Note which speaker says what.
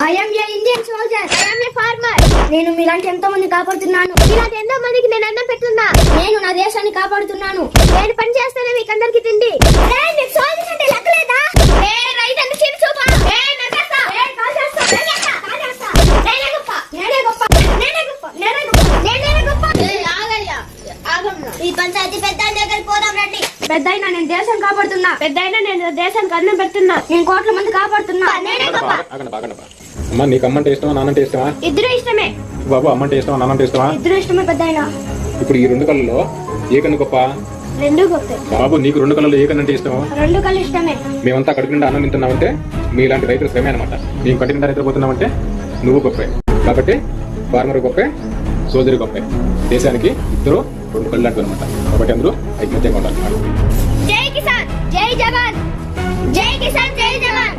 Speaker 1: I'm a Indian soldier.
Speaker 2: I'm a farmer.
Speaker 1: నేను మీలాంటి ఎంతో మంది కాపాడుతున్నాను.
Speaker 2: ఇలాంటి ఎంతో మందికి నేను అన్నం పెడుతున్నా.
Speaker 1: నేను నా దేశాన్ని కాపాడుతున్నాను.
Speaker 2: నేను పని చేస్తానే మీకు అందరికి తిండి.
Speaker 1: సోల్జర్స్ అంటే లెక్కలేదా?
Speaker 2: రైట్ అంటే చిన్న చూపా. నరికేస్తా.
Speaker 1: కాల్ చేస్తా.
Speaker 2: నేనే గొప్ప.
Speaker 1: నేనే గొప్ప.
Speaker 2: నేనే గొప్ప.
Speaker 1: నేనే గొప్ప.
Speaker 2: ఆగయ్యా, ఆగమ్మా. ఈ పంచాయతీ పెద్ద దగ్గరికి పోదాం రండి.
Speaker 1: పెద్దయినా నేను దేశం కాపాడుతున్నా.
Speaker 2: పెద్దయినా నేను దేశానికి అన్నం పెడుతున్నా.
Speaker 1: నేను కోట్ల మంది కాపాడుతున్నా.
Speaker 2: నేనే గొప్ప.
Speaker 3: అమ్మా నీకు అమ్మంటే ఇష్టమా నాన్నంటే ఇష్టమా?
Speaker 2: ఇద్దరు ఇష్టమే.
Speaker 3: బాబు అమ్మంటే ఇష్టమా నాన్నంటే ఇష్టమా?
Speaker 1: ఇద్దరు ఇష్టమే పెద్దయినా.
Speaker 3: ఇప్పుడు ఈ రెండు కళ్ళలో ఏ కన్ను గొప్ప?
Speaker 2: రెండు గొప్పే.
Speaker 3: బాబు నీకు రెండు కళ్ళలో ఏ కన్నంటే ఇష్టమా?
Speaker 1: రెండు కళ్ళు ఇష్టమే.
Speaker 3: మేమంతా కడుపు నిండా అన్నం తింటున్నామంటే మీలాంటి రైతులు శ్రమే అనమాట. మేము కంటి నిండా నిద్రపోతున్నామంటే నువ్వు గొప్పే. కాబట్టి ఫార్మర్ గొప్పే, సోదరి గొప్పే. దేశానికి ఇద్దరు రెండు కళ్ళు లాంటివి అనమాట. కాబట్టి అందరూ ఐక్యమత్యంగా ఉండాలి.
Speaker 2: జై కిసాన్, జై జవాన్. జై కిసాన్, జై జవాన్.